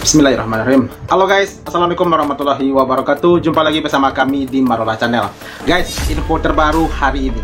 Bismillahirrahmanirrahim. Halo guys, assalamualaikum warahmatullahi wabarakatuh. Jumpa lagi bersama kami di Marola Channel. Guys, info terbaru hari ini,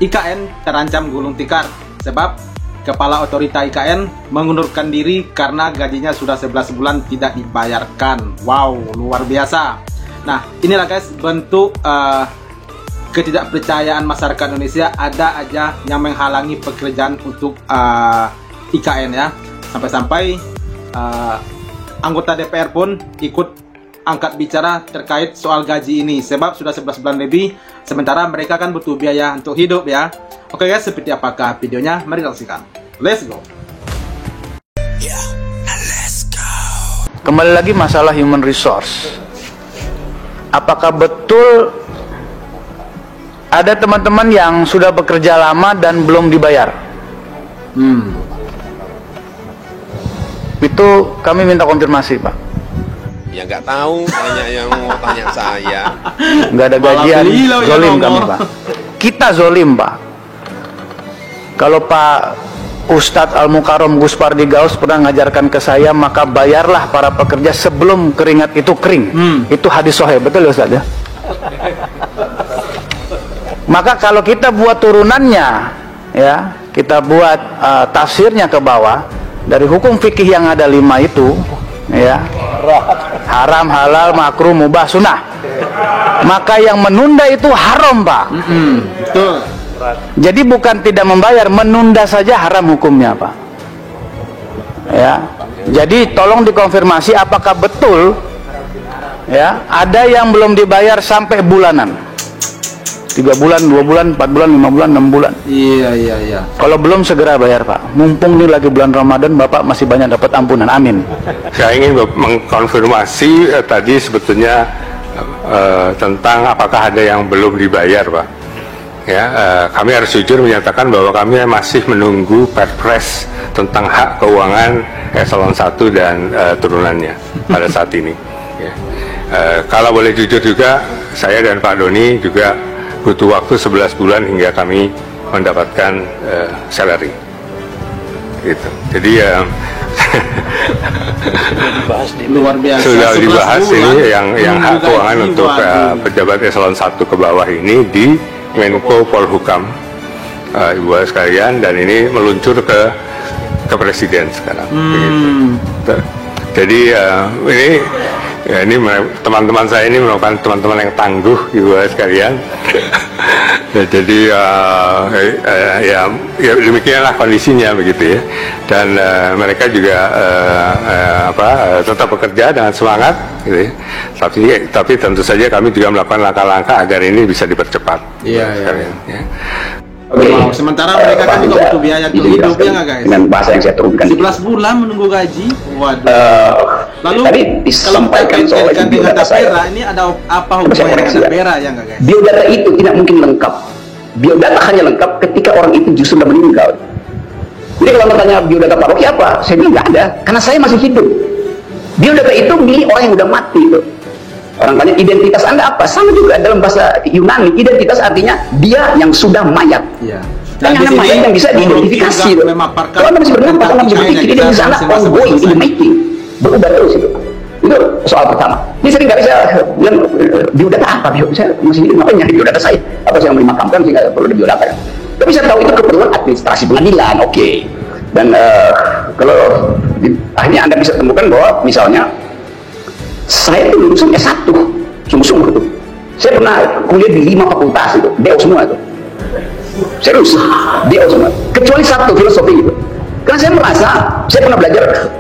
IKN terancam gulung tikar sebab kepala otorita IKN mengundurkan diri karena gajinya sudah 11 bulan tidak dibayarkan. Wow, luar biasa. Nah, inilah guys bentuk ketidakpercayaan masyarakat Indonesia. Ada aja yang menghalangi pekerjaan untuk IKN ya. Sampai-sampai anggota DPR pun ikut angkat bicara terkait soal gaji ini sebab sudah 11 bulan lebih, sementara mereka kan butuh biaya untuk hidup ya. Oke guys, seperti apakah videonya? Mari kita saksikan. Let's go. Kembali lagi masalah human resource. Apakah betul ada teman-teman yang sudah bekerja lama dan belum dibayar? Itu kami minta konfirmasi, Pak. Ya nggak tahu, banyak yang mau tanya saya. Nggak ada gajian, zolim kami, Pak. Kita zolim, Pak. Kalau Pak Ustadz Al-Mukarram Gus Pardi Gaus pernah ngajarkan ke saya, maka bayarlah para pekerja sebelum keringat itu kering. Itu hadis sahih, betul ya Ustadz ya? Maka kalau kita buat turunannya, ya, kita buat tafsirnya ke bawah, dari hukum fikih yang ada 5 itu, ya, haram, halal, makruh, mubah, sunnah, maka yang menunda itu haram, Pak. Betul. Jadi bukan tidak membayar, menunda saja haram hukumnya, Pak. Ya, jadi tolong dikonfirmasi apakah betul, ya, ada yang belum dibayar sampai bulanan. 3 bulan, 2 bulan, 4 bulan, 5 bulan, 6 bulan. Iya. Kalau belum segera bayar, Pak. Mumpung ini lagi bulan Ramadan, Bapak masih banyak dapat ampunan. Amin. Saya ingin mengkonfirmasi tadi sebetulnya tentang apakah ada yang belum dibayar, Pak. Ya, kami harus jujur menyatakan bahwa kami masih menunggu Perpres tentang hak keuangan eselon 1 dan turunannya pada saat ini. Ya. Kalau boleh jujur juga, saya dan Pak Doni juga butuh waktu 11 bulan hingga kami mendapatkan salary. Gitu. Jadi luar biasa. Sudah dibahas ini yang hak keuangan untuk pejabat eselon 1 ke bawah ini di Menko Polhukam, Ibu sekalian, dan ini meluncur ke Presiden sekarang. Begitu. Jadi ini teman-teman saya ini merupakan teman-teman yang tangguh, Ibu sekalian. Jadi ya demikianlah kondisinya begitu ya. Dan mereka juga tetap bekerja dengan semangat, gitu ya. Tapi tentu saja kami juga melakukan langkah-langkah agar ini bisa dipercepat. Iya. Ya. Wow, sementara mereka kan juga butuh biaya untuk hidup ya nggak guys? Dengan bahasa yang saya turunkan 11 bulan menunggu gaji. Waduh. Lalu tadi kalau disampaikan soal kaitkan dengan Tapera, ini ada apa hubungannya dengan Tapera ya nggak guys? Biodata itu tidak mungkin lengkap. Biodata hanya lengkap ketika orang itu justru sudah meninggal. Jadi kalau bertanya biodata Pak Rocky apa? Saya bilang nggak ada, karena saya masih hidup. Biodata itu milik orang yang udah mati itu. Orang tanya identitas Anda apa? Sama juga dalam bahasa Yunani, identitas artinya dia yang sudah mayat. Iya. Dan yang mayat yang bisa diidentifikasi. Kalau Anda masih bernafas, Anda masih berpikir, identitas Anda ongoing, in the making, berubah terus itu. Itu soal pertama. Ini sering nggak bisa bilang biodata apa? Saya masih hidup, ngapain nyari biodata saya? Atau saya mau dimakamkan sih nggak perlu biodata kan? Tapi saya tahu itu keperluan administrasi pengadilan, oke. Dan kalau akhirnya Anda bisa temukan bahwa misalnya saya itu lulusan S1, sungguh-sungguh itu. Saya pernah kuliah di 5 fakultas itu, DO semua itu. Serius, DO semua. Kecuali 1, filosofi itu. Karena saya merasa, saya pernah belajar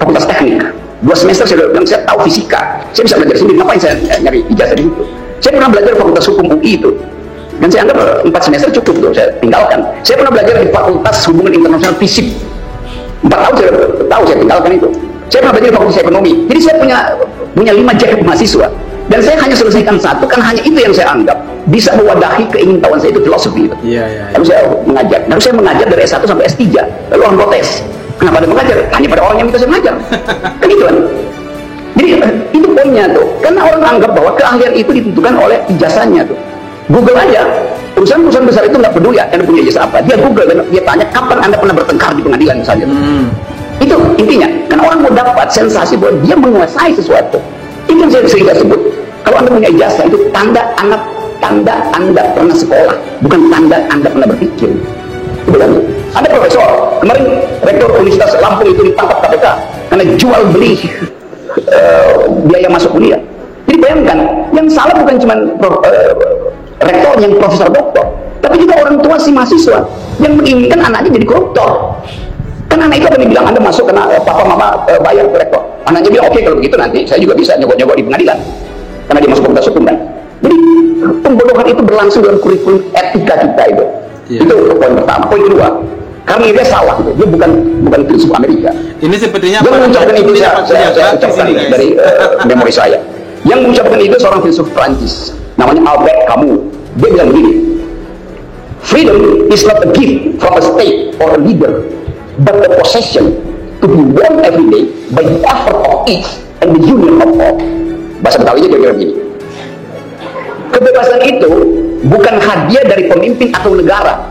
fakultas teknik. 2 semester saya bilang, saya tahu fisika. Saya bisa belajar sendiri, ngapain saya nyari ijazah di situ. Saya pernah belajar fakultas hukum UI itu. Dan saya anggap 4 semester cukup tuh, saya tinggalkan. Saya pernah belajar di fakultas hubungan internasional FISIP. 4 tahun saya tinggalkan itu. Saya pernah belajar di fakultas ekonomi. Jadi saya punya 5 jaket mahasiswa. Dan saya hanya selesaikan 1, kan hanya itu yang saya anggap bisa mewadahi keingintahuan saya, itu filosofi itu. Iya. Lalu saya mengajar. Lalu saya mengajar dari S1 sampai S3. Lalu orang protes. Kenapa ada mengajar? Hanya pada orang yang minta saya mengajar. Kan gitu kan. Jadi itu poinnya tuh. Karena orang anggap bahwa keahlian itu ditentukan oleh ijazahnya tuh. Google aja. Perusahaan-perusahaan besar itu nggak peduli Anda punya ijazah apa. Dia Google dan dia tanya kapan Anda pernah bertengkar di pengadilan misalnya. Itu intinya. Karena orang mau dapat sensasi bahwa dia menguasai sesuatu. Itu yang saya sering sebut. Kalau Anda punya ijazah itu tanda Anda pernah sekolah, bukan tanda Anda pernah berpikir. Itu kan? Ada profesor kemarin, rektor Universitas Lampung itu ditangkap KPK karena jual beli biaya masuk kuliah. Jadi bayangkan, yang salah bukan cuma rektor yang profesor doktor, tapi juga orang tua si mahasiswa yang menginginkan anaknya jadi koruptor. Kan anak itu akan dibilang Anda masuk karena papa mama bayar ke rektor. Anaknya bilang oke, kalau begitu nanti saya juga bisa nyogok-nyogok di pengadilan karena dia masuk fakultas hukum kan. Jadi pembodohan itu berlangsung dalam kurikulum etika kita itu. Itu poin pertama. Poin kedua, karena dia salah itu. Dia bukan filsuf Amerika. Ini sepertinya yang mengucapkan itu saya ucapkan dari memori saya. Yang mengucapkan itu seorang filsuf Prancis namanya Albert Camus. Dia bilang begini, freedom is not a gift from a state or a leader, but a possession to be won every day by the effort of each and the union of all. Bahasa Betawinya kira-kira begini, kebebasan itu bukan hadiah dari pemimpin atau negara,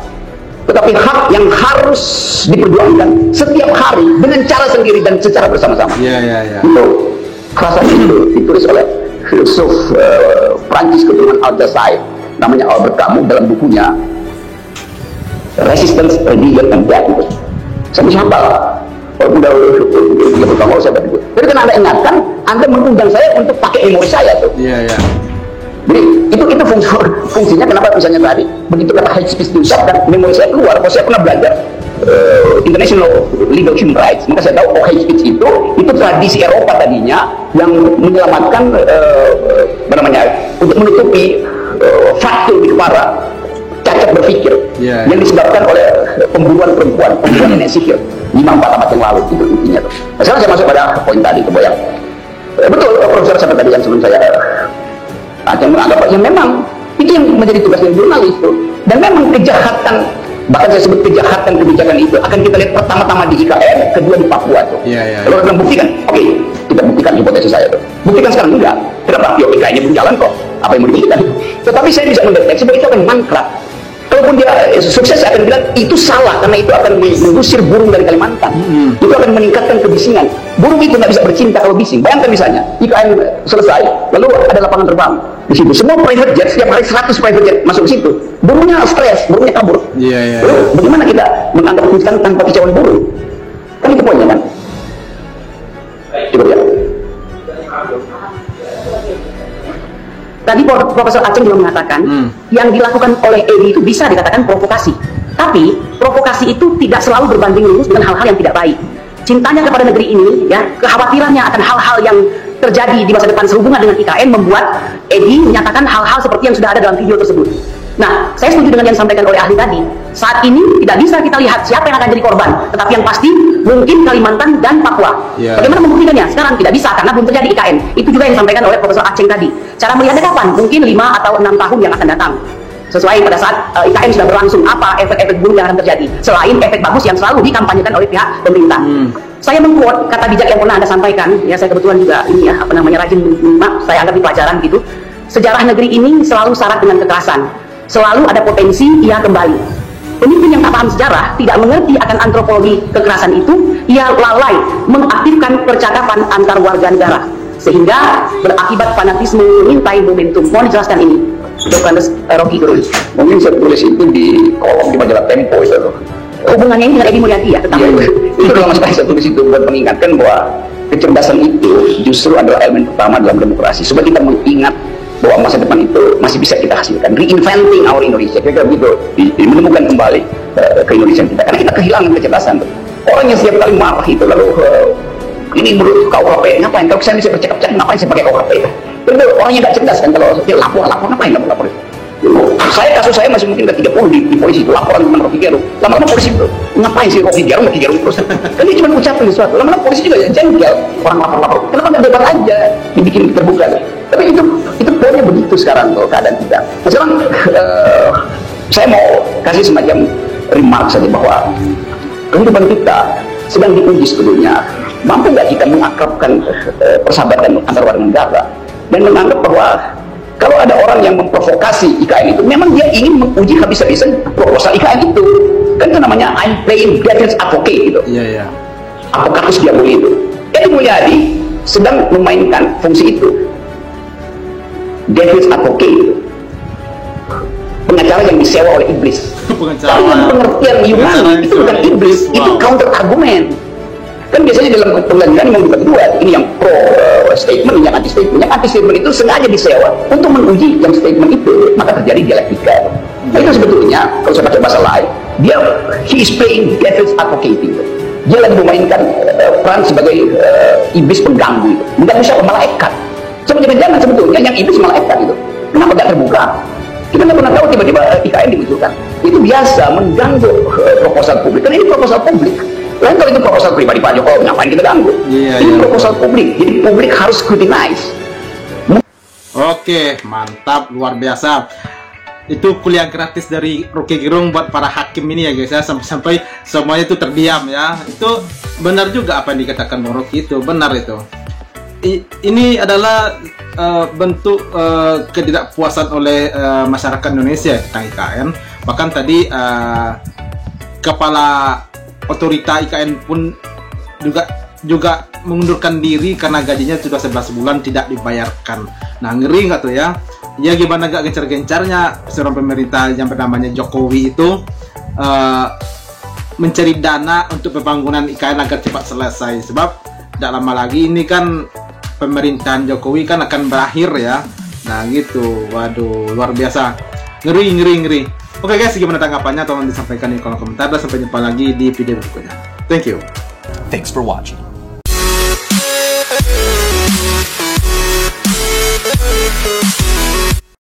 tetapi hak yang harus diperjuangkan setiap hari dengan cara sendiri dan secara bersama-sama. Itu frasa itu ditulis oleh filsuf Prancis keturunan Aljazair namanya Albert Camus dalam bukunya Resistance, Religion and Death. Saya siapa? Kalau udah 30 tahun saya baca. Jadi kan Anda ingatkan, Anda mengundang saya untuk pakai memori saya tuh. Jadi itu fungsinya kenapa misalnya tadi begitu kata hate speech diucapkan, memori saya keluar. Kalau saya pernah belajar international legal human rights, maka saya tahu hate speech itu tradisi Eropa tadinya yang menyelamatkan untuk menutupi fraktur di kepala, cacat berpikir yang disebabkan oleh pembunuhan perempuan, pembunuhan nenek sihir 5-4 abad yang lalu. Itu intinya tuh. Nah, sekarang saya masuk pada poin tadi itu yang betul profesor sampai tadi yang sebelum saya yang menganggap yang memang itu yang menjadi tugasnya jurnalis itu, dan memang kejahatan, bahkan saya sebut kejahatan kebijakan itu akan kita lihat pertama-tama di IKN, kedua di Papua tuh. Kalau kita buktikan, oke, kita buktikan hipotesis saya tuh. Buktikan sekarang enggak. Kenapa? IKN-nya belum jalan kok. Apa yang mau dibuktikan? Tetapi saya bisa mendeteksi bahwa itu akan mangkrak. Kalaupun dia sukses, saya akan bilang itu salah karena itu akan mengusir burung dari Kalimantan. Itu akan meningkatkan kebisingan. Burung itu nggak bisa bercinta kalau bising. Bayangkan misalnya IKN selesai, lalu ada lapangan terbang di situ. Semua private jet, setiap hari 100 private jet masuk ke situ. Burungnya stres, burungnya kabur. Lalu bagaimana kita menganggap ikan tanpa kicauan burung? Kan itu poinnya kan? Cukup ya. Tadi Profesor Aceng juga mengatakan yang dilakukan oleh Edi itu bisa dikatakan provokasi. Tapi provokasi itu tidak selalu berbanding lurus dengan hal-hal yang tidak baik. Cintanya kepada negeri ini, ya, kekhawatirannya akan hal-hal yang terjadi di masa depan sehubungan dengan IKN membuat Edi menyatakan hal-hal seperti yang sudah ada dalam video tersebut. Nah, saya setuju dengan yang disampaikan oleh ahli tadi. Saat ini tidak bisa kita lihat siapa yang akan jadi korban, tetapi yang pasti mungkin Kalimantan dan Papua. Bagaimana membuktikannya? Sekarang tidak bisa karena belum terjadi IKN. Itu juga yang disampaikan oleh Profesor Aceng tadi. Cara melihatnya kapan? Mungkin 5 atau 6 tahun yang akan datang. Sesuai pada saat IKN sudah berlangsung, apa efek-efek buruk yang akan terjadi selain efek bagus yang selalu dikampanyekan oleh pihak pemerintah. Saya mengquote kata bijak yang pernah Anda sampaikan, ya saya kebetulan juga ini ya, rajin menyimak, saya anggap di pelajaran gitu. Sejarah negeri ini selalu syarat dengan kekerasan. Selalu ada potensi ia kembali. Pemimpin yang tak paham sejarah, tidak mengerti akan antropologi kekerasan itu, ia lalai mengaktifkan percakapan antar warga negara, sehingga berakibat fanatisme mengintai momentum. Mohon dijelaskan ini, Dr. Rocky Gerung. Mungkin saya tulis itu di kolom di majalah Tempo itu. Hubungannya ini dengan Edi Mulyadi ya? Itu kalau mas saya tulis itu buat mengingatkan bahwa kecerdasan itu justru adalah elemen pertama dalam demokrasi. Supaya kita mengingat bahwa masa depan itu masih bisa kita hasilkan, reinventing our Indonesia, kira-kira begitu, menemukan kembali ke Indonesia kita, karena kita kehilangan kecerdasan. Orang yang setiap kali marah itu lalu ini menurut KUHP, ngapain? Kalau saya bisa bercakap-cakap, ngapain saya pakai KUHP? Itu orang yang nggak cerdas kan, kalau dia lapor, ngapain lapor? Kasus saya masih mungkin ke 30 di polisi itu, laporan teman Rocky Gerung. Lama-lama polisi itu, ngapain sih Rocky Gerung terus? Kan dia cuma ucapin sesuatu, lama-lama polisi juga jengkel, orang lapor-lapor. Kenapa nggak debat aja, dibikin terbuka? Tapi itu poinnya begitu sekarang tuh keadaan kita. Nah, sekarang saya mau kasih semacam remark saja bahwa kehidupan kita sedang diuji sebetulnya. Mampu nggak kita mengakrabkan persahabatan antar warga negara dan menganggap bahwa kalau ada orang yang memprovokasi IKN itu, memang dia ingin menguji habis-habisan proposal IKN itu. Kan itu namanya I'm playing devil's advocate gitu. Apakah harus dia boleh itu? Edi Mulyadi sedang memainkan fungsi itu, devil's advocate, pengacara yang disewa oleh iblis. Kalau pengertian Yunani itu bukan iblis, itu counter argument. Kan biasanya dalam pengadilan memang dua, ini yang pro statement, yang anti statement. Yang anti statement itu sengaja disewa untuk menguji yang statement itu, maka terjadi dialektika. Nah itu sebetulnya kalau saya baca bahasa lain, he is playing devil's advocate itu. Dia lagi memainkan peran sebagai iblis pengganggu itu. Nggak bisa malaikat. Jangan sebetulnya yang iblis malaikat itu. Kenapa nggak terbuka? Kita nggak pernah tahu tiba-tiba IKN dimunculkan. Itu biasa mengganggu proposal publik. Karena ini proposal publik. Lain kalau itu proposal pribadi Pak Jokowi, ngapain kita ganggu? Ini proposal publik, jadi publik harus scrutinize. Oke, mantap, luar biasa. Itu kuliah gratis dari Rocky Gerung buat para hakim ini ya guys ya, sampai semuanya itu terdiam ya. Itu benar juga apa yang dikatakan Bang Rocky, itu benar itu. Ini adalah bentuk ketidakpuasan oleh masyarakat Indonesia tentang IKN. Bahkan tadi kepala otorita IKN pun juga mengundurkan diri karena gajinya sudah 11 bulan tidak dibayarkan. Nah, ngeri nggak tuh ya? Ya gimana gak gencar-gencarnya seorang pemerintah yang bernamanya Jokowi itu mencari dana untuk pembangunan IKN agar cepat selesai. Sebab tidak lama lagi ini kan pemerintahan Jokowi kan akan berakhir ya. Nah gitu, waduh luar biasa, ngeri. Oke guys, gimana tanggapannya? Tolong disampaikan di kolom komentar dan sampai jumpa lagi di video berikutnya. Thank you. Thanks for watching.